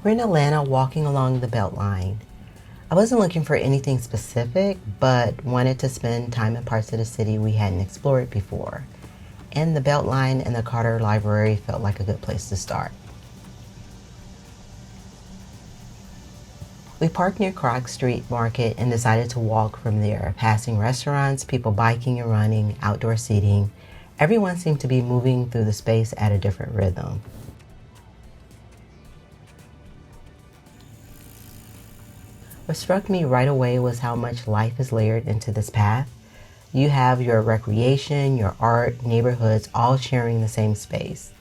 We're in Atlanta walking along the BeltLine. I wasn't looking for anything specific, but wanted to spend time in parts of the city we hadn't explored before. And the BeltLine and the Carter Library felt like a good place to start. We parked near Krog Street Market and decided to walk from there, passing restaurants, people biking and running, outdoor seating. Everyone seemed to be moving through the space at a different rhythm. What struck me right away was how much life is layered into this path. You have your recreation, your art, neighborhoods all sharing the same space.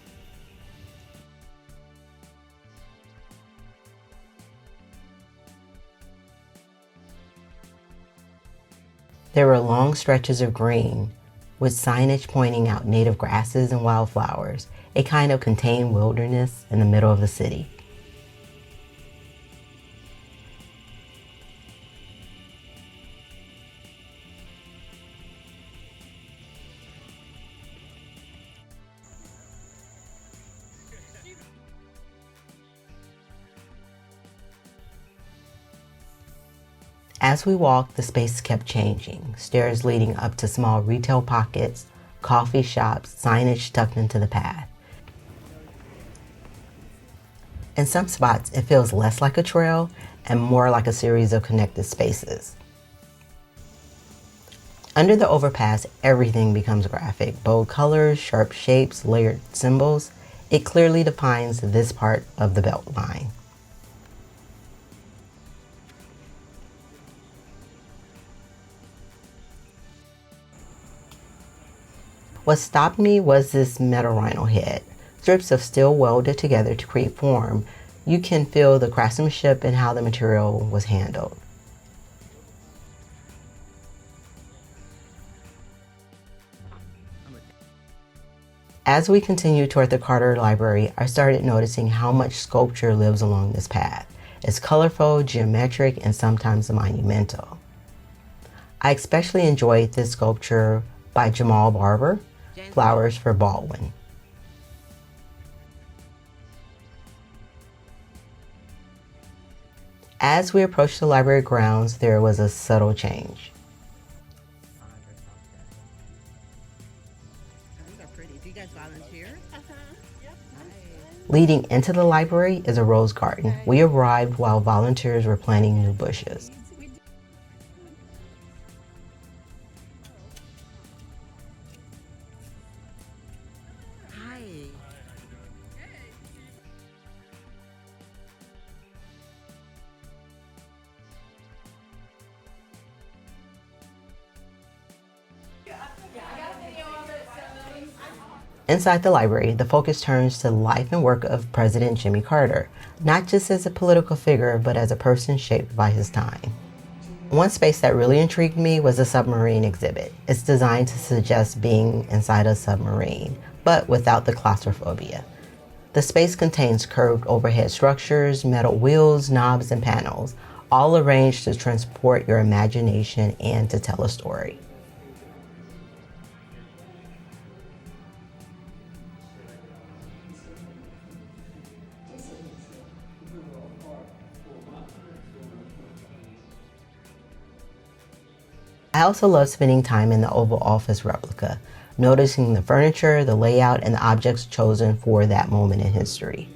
There were long stretches of green, with signage pointing out native grasses and wildflowers, a kind of contained wilderness in the middle of the city. As we walked, the space kept changing. Stairs leading up to small retail pockets, coffee shops, signage tucked into the path. In some spots, it feels less like a trail and more like a series of connected spaces. Under the overpass, everything becomes graphic. Bold colors, sharp shapes, layered symbols. It clearly defines this part of the BeltLine. What stopped me was this metal rhino head. Strips of steel welded together to create form. You can feel the craftsmanship and how the material was handled. As we continued toward the Carter Library, I started noticing how much sculpture lives along this path. It's colorful, geometric, and sometimes monumental. I especially enjoyed this sculpture by Jamal Barber, Flowers for Baldwin. As we approached the library grounds, there was a subtle change. These are pretty. Do you guys volunteer? Yep. Leading into the library is a rose garden. We arrived while volunteers were planting new bushes. Hi. Inside the library, the focus turns to the life and work of President Jimmy Carter, not just as a political figure, but as a person shaped by his time. One space that really intrigued me was the submarine exhibit. It's designed to suggest being inside a submarine, but without the claustrophobia. The space contains curved overhead structures, metal wheels, knobs, and panels, all arranged to transport your imagination and to tell a story. I also love spending time in the Oval Office replica, noticing the furniture, the layout, and the objects chosen for that moment in history.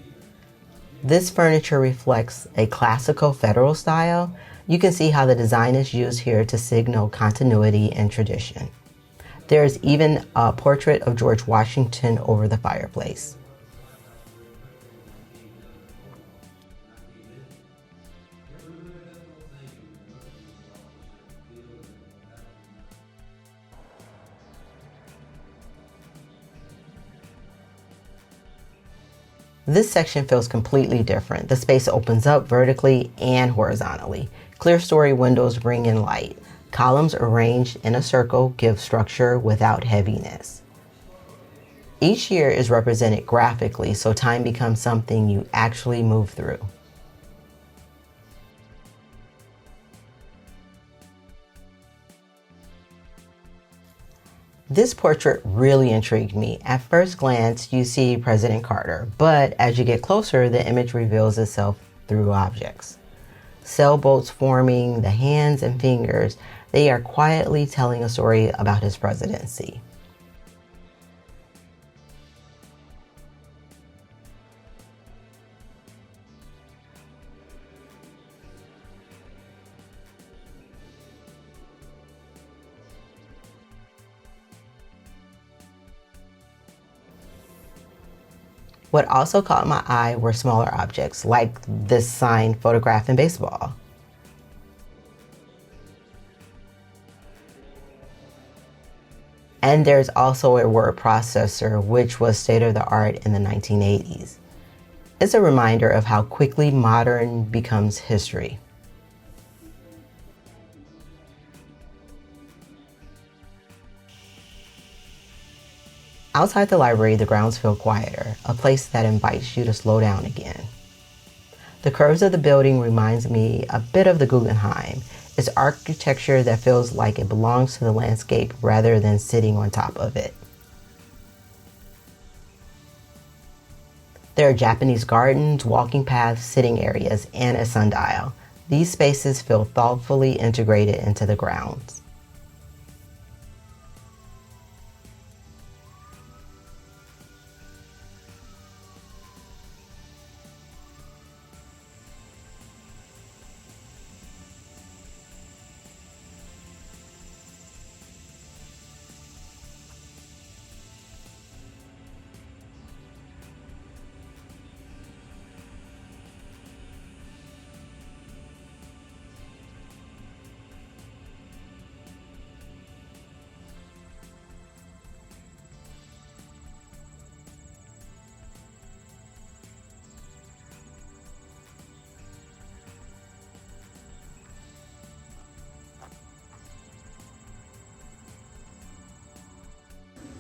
This furniture reflects a classical federal style. You can see how the design is used here to signal continuity and tradition. There's even a portrait of George Washington over the fireplace. This section feels completely different. The space opens up vertically and horizontally. Clear story windows bring in light. Columns arranged in a circle give structure without heaviness. Each year is represented graphically, so time becomes something you actually move through. This portrait really intrigued me. At first glance, you see President Carter, but as you get closer, the image reveals itself through objects. Sailboats forming, the hands and fingers, they are quietly telling a story about his presidency. What also caught my eye were smaller objects, like this signed photograph in baseball. And there's also a word processor, which was state of the art in the 1980s. It's a reminder of how quickly modern becomes history. Outside the library, the grounds feel quieter, a place that invites you to slow down again. The curves of the building reminds me a bit of the Guggenheim. It's architecture that feels like it belongs to the landscape rather than sitting on top of it. There are Japanese gardens, walking paths, sitting areas, and a sundial. These spaces feel thoughtfully integrated into the grounds.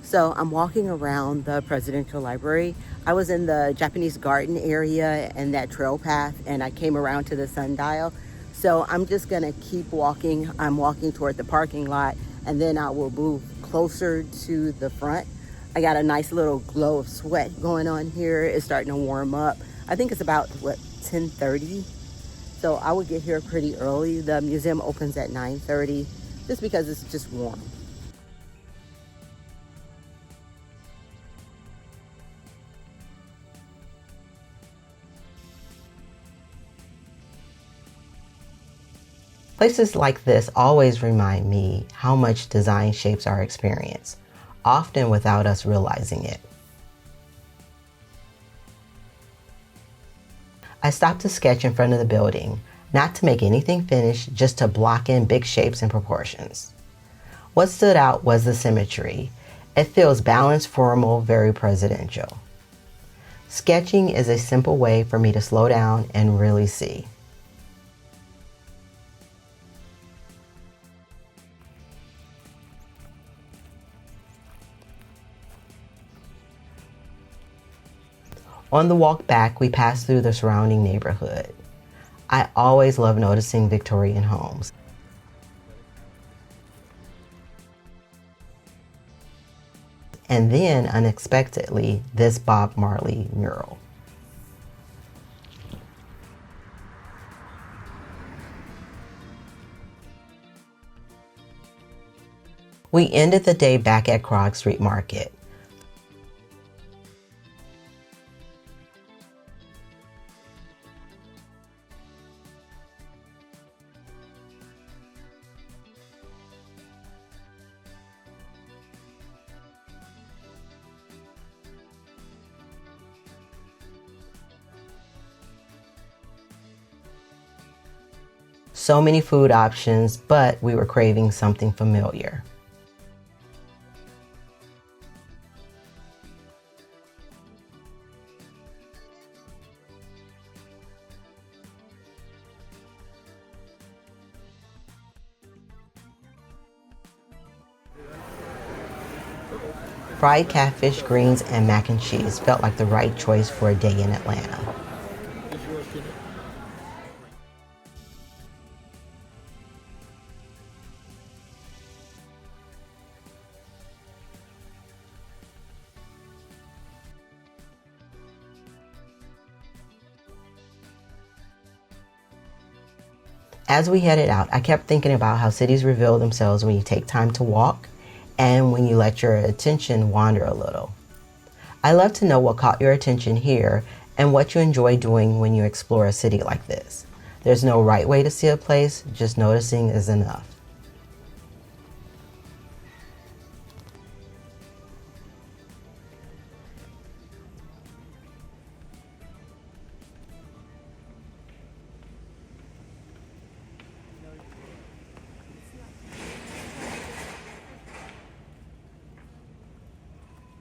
So I'm walking around the Presidential Library. I was in the Japanese garden area and that trail path, and I came around to the sundial. So I'm just gonna keep walking. I'm walking toward the parking lot, and then I will move closer to the front. I got a nice little glow of sweat going on here. It's starting to warm up. I think it's about, 10:30. So I would get here pretty early. The museum opens at 9:30, just because it's just warm. Places like this always remind me how much design shapes our experience, often without us realizing it. I stopped to sketch in front of the building, not to make anything finished, just to block in big shapes and proportions. What stood out was the symmetry. It feels balanced, formal, very presidential. Sketching is a simple way for me to slow down and really see. On the walk back, we passed through the surrounding neighborhood. I always love noticing Victorian homes. And then, unexpectedly, this Bob Marley mural. We ended the day back at Krog Street Market. So many food options, but we were craving something familiar. Fried catfish, greens, and mac and cheese felt like the right choice for a day in Atlanta. As we headed out, I kept thinking about how cities reveal themselves when you take time to walk and when you let your attention wander a little. I love to know what caught your attention here and what you enjoy doing when you explore a city like this. There's no right way to see a place, just noticing is enough.